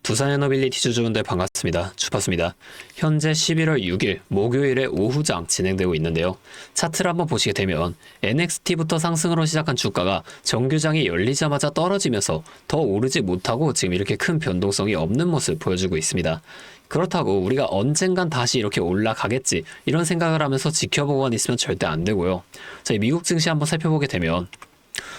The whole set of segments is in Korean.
두산에너빌리티 주주분들 반갑습니다. 주파수입니다. 현재 11월 6일 목요일에 오후장 진행되고 있는데요. 차트를 한번 보시게 되면 NXT부터 상승으로 시작한 주가가 정규장이 열리자마자 떨어지면서 더 오르지 못하고 지금 이렇게 큰 변동성이 없는 모습 보여주고 있습니다. 그렇다고 우리가 언젠간 다시 이렇게 올라가겠지 이런 생각을 하면서 지켜보고만 있으면 절대 안 되고요. 저희 미국 증시 한번 살펴보게 되면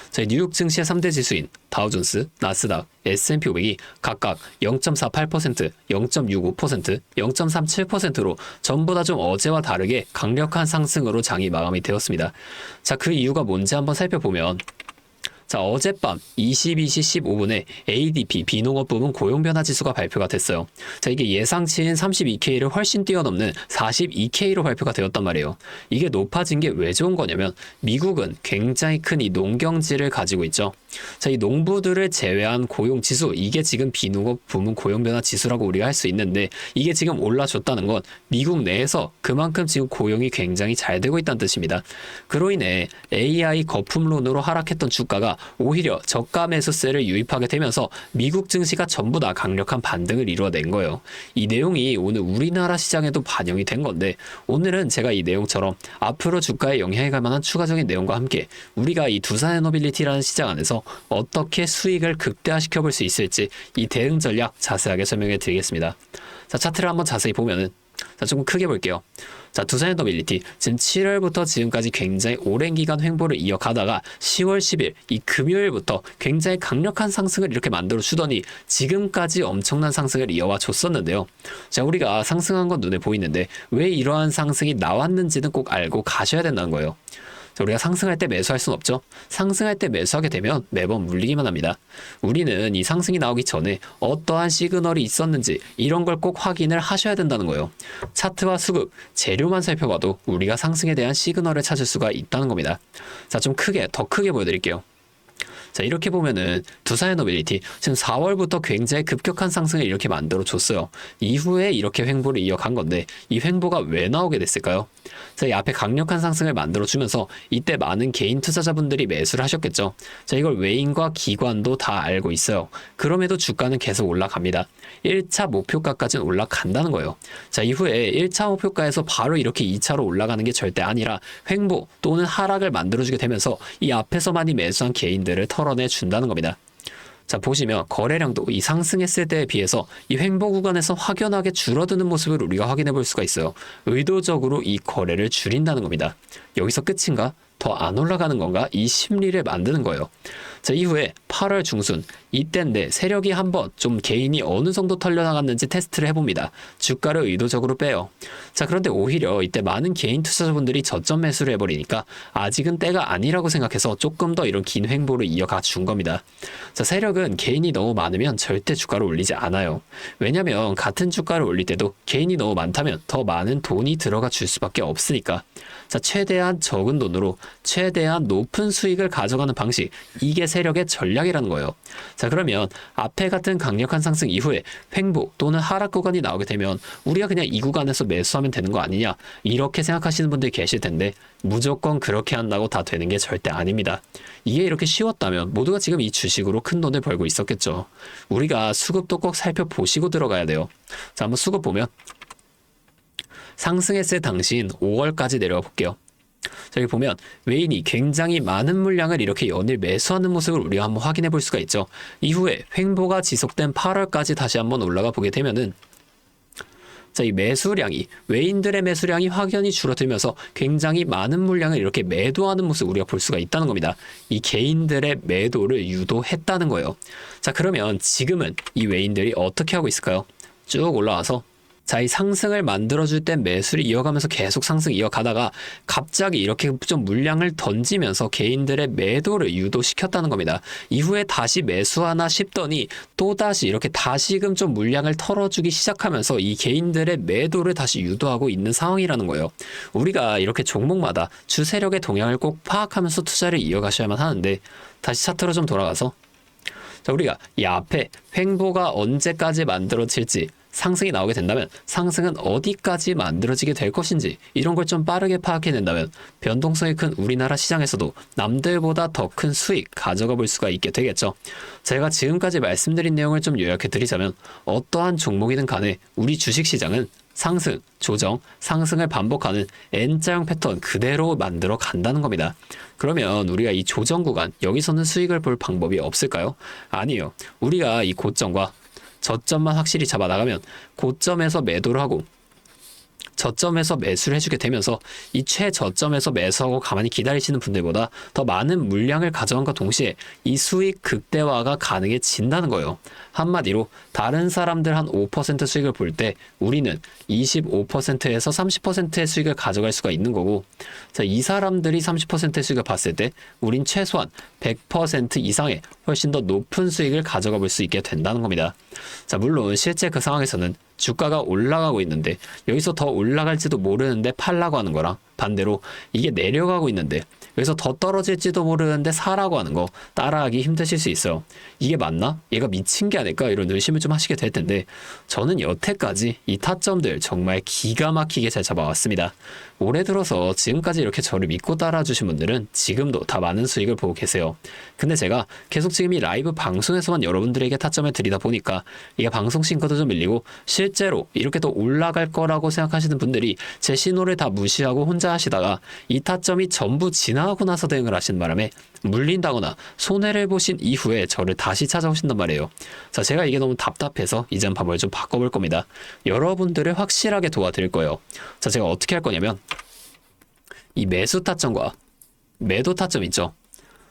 저희 뉴욕 증시의 3대 지수인 다우존스, 나스닥, S&P 500이 각각 0.48%, 0.65%, 0.37%로 전부 다 좀 어제와 다르게 강력한 상승으로 장이 마감이 되었습니다. 자, 그 이유가 뭔지 한번 살펴보면 자, 어젯밤 22시 15분에 ADP 비농업 부문 고용변화 지수가 발표가 됐어요. 자, 이게 예상치인 32K를 훨씬 뛰어넘는 42K로 발표가 되었단 말이에요. 이게 높아진 게 왜 좋은 거냐면 미국은 굉장히 큰 이 농경지를 가지고 있죠. 자, 이 농부들을 제외한 고용 지수, 이게 지금 비농업 부문 고용변화 지수라고 우리가 할 수 있는데 이게 지금 올라줬다는 건 미국 내에서 그만큼 지금 고용이 굉장히 잘 되고 있다는 뜻입니다. 그로 인해 AI 거품론으로 하락했던 주가가 오히려 저가 매수세를 유입하게 되면서 미국 증시가 전부 다 강력한 반등을 이루어낸 거예요. 이 내용이 오늘 우리나라 시장에도 반영이 된 건데 오늘은 제가 이 내용처럼 앞으로 주가에 영향이 갈 만한 추가적인 내용과 함께 우리가 이 두산에너빌리티라는 시장 안에서 어떻게 수익을 극대화시켜 볼 수 있을지 이 대응 전략 자세하게 설명해 드리겠습니다. 자, 차트를 한번 자세히 보면은 자, 조금 크게 볼게요. 자, 두산에너빌리티 지금 7월부터 지금까지 굉장히 오랜 기간 횡보를 이어가다가 10월 10일 이 금요일부터 굉장히 강력한 상승을 이렇게 만들어 주더니 지금까지 엄청난 상승을 이어와 줬었는데요. 자, 우리가 상승한 건 눈에 보이는데 왜 이러한 상승이 나왔는지는 꼭 알고 가셔야 된다는 거예요. 우리가 상승할 때 매수할 수는 없죠. 상승할 때 매수하게 되면 매번 물리기만 합니다. 우리는 이 상승이 나오기 전에 어떠한 시그널이 있었는지 이런 걸 꼭 확인을 하셔야 된다는 거예요. 차트와 수급, 재료만 살펴봐도 우리가 상승에 대한 시그널을 찾을 수가 있다는 겁니다. 자, 좀 더 크게 보여드릴게요. 자, 이렇게 보면은 두산에너빌리티 지금 4월부터 굉장히 급격한 상승을 이렇게 만들어 줬어요. 이후에 이렇게 횡보를 이어간 건데 이 횡보가 왜 나오게 됐을까요? 자, 이 앞에 강력한 상승을 만들어 주면서 이때 많은 개인 투자자분들이 매수를 하셨겠죠. 자, 이걸 외인과 기관도 다 알고 있어요. 그럼에도 주가는 계속 올라갑니다. 1차 목표가까지는 올라간다는 거예요. 자, 이후에 1차 목표가에서 바로 이렇게 2차로 올라가는 게 절대 아니라 횡보 또는 하락을 만들어주게 되면서 이 앞에서 많이 매수한 개인들을 털어내 준다는 겁니다. 자, 보시면 거래량도 이 상승했을 때에 비해서 이 횡보 구간에서 확연하게 줄어드는 모습을 우리가 확인해 볼 수가 있어요. 의도적으로 이 거래를 줄인다는 겁니다. 여기서 끝인가? 더 안 올라가는 건가? 이 심리를 만드는 거예요. 자, 이후에 8월 중순 이때인데 세력이 한번 좀 개인이 어느 정도 털려나갔는지 테스트를 해봅니다. 주가를 의도적으로 빼요. 자, 그런데 오히려 이때 많은 개인 투자자분들이 저점 매수를 해버리니까 아직은 때가 아니라고 생각해서 조금 더 이런 긴 횡보를 이어가 준 겁니다. 자, 세력은 개인이 너무 많으면 절대 주가를 올리지 않아요. 왜냐면 같은 주가를 올릴 때도 개인이 너무 많다면 더 많은 돈이 들어가 줄 수밖에 없으니까. 자, 최대한 적은 돈으로 최대한 높은 수익을 가져가는 방식, 이게 세력의 전략이라는 거예요. 자, 그러면 앞에 같은 강력한 상승 이후에 횡보 또는 하락 구간이 나오게 되면 우리가 그냥 이 구간에서 매수하면 되는 거 아니냐 이렇게 생각하시는 분들이 계실 텐데 무조건 그렇게 한다고 다 되는 게 절대 아닙니다. 이게 이렇게 쉬웠다면 모두가 지금 이 주식으로 큰 돈을 벌고 있었겠죠. 우리가 수급도 꼭 살펴보시고 들어가야 돼요. 자, 한번 수급 보면 상승했을 당시인 5월까지 내려가 볼게요. 자, 여기 보면 외인이 굉장히 많은 물량을 이렇게 연일 매수하는 모습을 우리가 한번 확인해 볼 수가 있죠. 이후에 횡보가 지속된 8월까지 다시 한번 올라가 보게 되면은 자, 이 매수량이 외인들의 매수량이 확연히 줄어들면서 굉장히 많은 물량을 이렇게 매도하는 모습을 우리가 볼 수가 있다는 겁니다. 이 개인들의 매도를 유도했다는 거예요. 자, 그러면 지금은 이 외인들이 어떻게 하고 있을까요? 쭉 올라와서 자, 이 상승을 만들어줄 때 매수를 이어가면서 계속 상승 이어가다가 갑자기 이렇게 좀 물량을 던지면서 개인들의 매도를 유도시켰다는 겁니다. 이후에 다시 매수하나 싶더니 또다시 이렇게 다시금 좀 물량을 털어주기 시작하면서 이 개인들의 매도를 다시 유도하고 있는 상황이라는 거예요. 우리가 이렇게 종목마다 주세력의 동향을 꼭 파악하면서 투자를 이어가셔야만 하는데 다시 차트로 좀 돌아가서 자, 우리가 이 앞에 횡보가 언제까지 만들어질지 상승이 나오게 된다면 상승은 어디까지 만들어지게 될 것인지 이런 걸 좀 빠르게 파악해낸다면 변동성이 큰 우리나라 시장에서도 남들보다 더 큰 수익 가져가 볼 수가 있게 되겠죠. 제가 지금까지 말씀드린 내용을 좀 요약해 드리자면 어떠한 종목이든 간에 우리 주식시장은 상승, 조정, 상승을 반복하는 N자형 패턴 그대로 만들어 간다는 겁니다. 그러면 우리가 이 조정 구간, 여기서는 수익을 볼 방법이 없을까요? 아니에요. 우리가 이 고점과 저점만 확실히 잡아나가면 고점에서 매도를 하고 저점에서 매수를 해주게 되면서 이 최저점에서 매수하고 가만히 기다리시는 분들보다 더 많은 물량을 가져간과 동시에 이 수익 극대화가 가능해진다는 거예요. 한마디로 다른 사람들 한 5% 수익을 볼 때 우리는 25%에서 30%의 수익을 가져갈 수가 있는 거고, 자, 이 사람들이 30%의 수익을 봤을 때 우린 최소한 100% 이상의 훨씬 더 높은 수익을 가져가 볼 수 있게 된다는 겁니다. 자, 물론 실제 그 상황에서는 주가가 올라가고 있는데 여기서 더 올라갈지도 모르는데 팔라고 하는 거랑 반대로 이게 내려가고 있는데 여기서 더 떨어질지도 모르는데 사라고 하는 거 따라하기 힘드실 수 있어요. 이게 맞나? 얘가 미친 게 아닐까? 이런 의심을 좀 하시게 될 텐데 저는 여태까지 이 타점들 정말 기가 막히게 잘 잡아왔습니다. 올해 들어서 지금까지 이렇게 저를 믿고 따라주신 분들은 지금도 다 많은 수익을 보고 계세요. 근데 제가 계속 지금 이 라이브 방송에서만 여러분들에게 타점을 드리다 보니까 이게 방송 싱크도 좀 밀리고 실제로 이렇게 또 올라갈 거라고 생각하시는 분들이 제 신호를 다 무시하고 혼자 하시다가 이 타점이 전부 지나가고 나서 대응을 하시는 바람에 물린다거나 손해를 보신 이후에 저를 다시 찾아오신단 말이에요. 자, 제가 이게 너무 답답해서 이제 방법을 좀 바꿔볼 겁니다. 여러분들을 확실하게 도와드릴 거예요. 자, 제가 어떻게 할 거냐면 이 매수 타점과 매도 타점 있죠.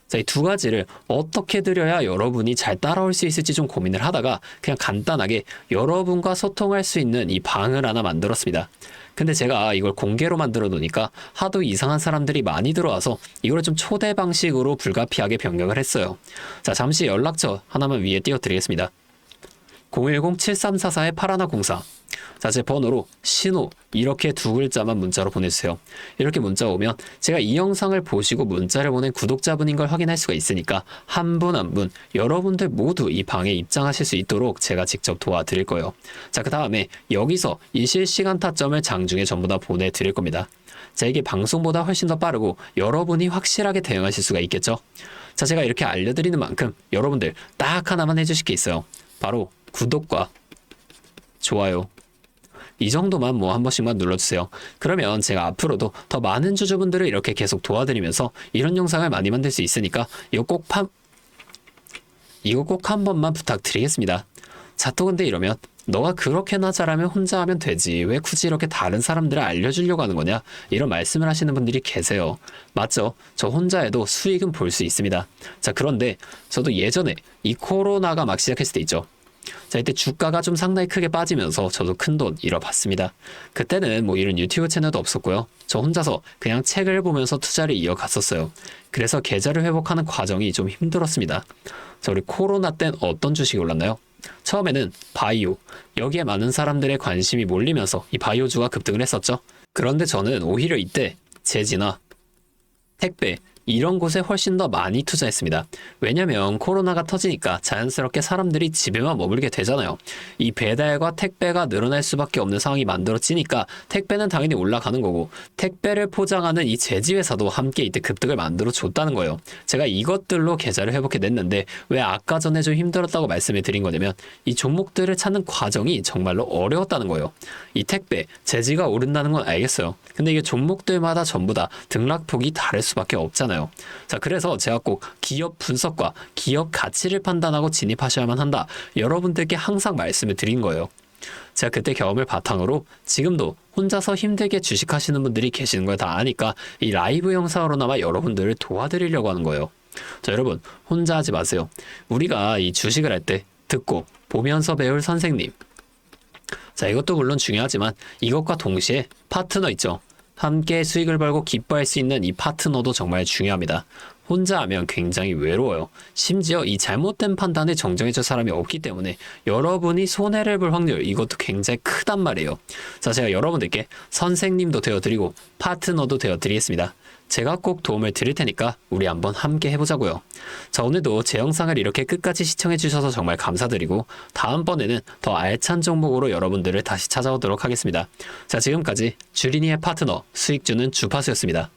자, 이 두 가지를 어떻게 드려야 여러분이 잘 따라올 수 있을지 좀 고민을 하다가 그냥 간단하게 여러분과 소통할 수 있는 이 방을 하나 만들었습니다. 근데 제가 이걸 공개로 만들어 놓으니까 하도 이상한 사람들이 많이 들어와서 이걸 좀 초대 방식으로 불가피하게 변경을 했어요. 자, 잠시 연락처 하나만 위에 띄워드리겠습니다. 010-7344-8104. 자, 제 번호로 신호 이렇게 두 글자만 문자로 보내주세요. 이렇게 문자 오면 제가 이 영상을 보시고 문자를 보낸 구독자분인 걸 확인할 수가 있으니까 한 분 한 분 여러분들 모두 이 방에 입장하실 수 있도록 제가 직접 도와드릴 거예요. 자, 그 다음에 여기서 이 실시간 타점을 장중에 전부 다 보내드릴 겁니다. 자, 이게 방송보다 훨씬 더 빠르고 여러분이 확실하게 대응하실 수가 있겠죠. 자, 제가 이렇게 알려드리는 만큼 여러분들 딱 하나만 해주실 게 있어요. 바로 구독과 좋아요, 이 정도만 뭐 한 번씩만 눌러주세요. 그러면 제가 앞으로도 더 많은 주주분들을 이렇게 계속 도와드리면서 이런 영상을 많이 만들 수 있으니까 이거 꼭 한 번만 부탁드리겠습니다. 자, 또 근데 이러면 너가 그렇게나 잘하면 혼자 하면 되지 왜 굳이 이렇게 다른 사람들을 알려주려고 하는 거냐, 이런 말씀을 하시는 분들이 계세요. 맞죠? 저 혼자 해도 수익은 볼 수 있습니다. 자, 그런데 저도 예전에 이 코로나가 막 시작했을 때 있죠. 자, 이때 주가가 좀 상당히 크게 빠지면서 저도 큰돈 잃어봤습니다. 그때는 뭐 이런 유튜브 채널도 없었고요. 저 혼자서 그냥 책을 보면서 투자를 이어갔었어요. 그래서 계좌를 회복하는 과정이 좀 힘들었습니다. 자, 우리 코로나 땐 어떤 주식이 올랐나요? 처음에는 바이오, 여기에 많은 사람들의 관심이 몰리면서 이 바이오주가 급등을 했었죠. 그런데 저는 오히려 이때 제지나 택배 이런 곳에 훨씬 더 많이 투자했습니다. 왜냐면 코로나가 터지니까 자연스럽게 사람들이 집에만 머물게 되잖아요. 이 배달과 택배가 늘어날 수밖에 없는 상황이 만들어지니까 택배는 당연히 올라가는 거고 택배를 포장하는 이 제지회사도 함께 이때 급등을 만들어 줬다는 거예요. 제가 이것들로 계좌를 회복해냈는데 왜 아까 전에 좀 힘들었다고 말씀을 드린 거냐면 이 종목들을 찾는 과정이 정말로 어려웠다는 거예요. 이 택배, 제지가 오른다는 건 알겠어요. 근데 이게 종목들마다 전부 다 등락폭이 다를 수밖에 없잖아요. 자, 그래서 제가 꼭 기업 분석과 기업 가치를 판단하고 진입하셔야만 한다, 여러분들께 항상 말씀을 드린 거예요. 제가 그때 경험을 바탕으로 지금도 혼자서 힘들게 주식하시는 분들이 계시는 걸 다 아니까 이 라이브 영상으로나마 여러분들을 도와드리려고 하는 거예요. 자, 여러분 혼자 하지 마세요. 우리가 이 주식을 할 때 듣고 보면서 배울 선생님, 자, 이것도 물론 중요하지만 이것과 동시에 파트너 있죠. 함께 수익을 벌고 기뻐할 수 있는 이 파트너도 정말 중요합니다. 혼자 하면 굉장히 외로워요. 심지어 이 잘못된 판단을 정정해줄 사람이 없기 때문에 여러분이 손해를 볼 확률, 이것도 굉장히 크단 말이에요. 자, 제가 여러분들께 선생님도 되어드리고 파트너도 되어드리겠습니다. 제가 꼭 도움을 드릴 테니까 우리 한번 함께 해보자고요. 자, 오늘도 제 영상을 이렇게 끝까지 시청해주셔서 정말 감사드리고 다음번에는 더 알찬 종목으로 여러분들을 다시 찾아오도록 하겠습니다. 자, 지금까지 주린이의 파트너 수익주는 주파수였습니다.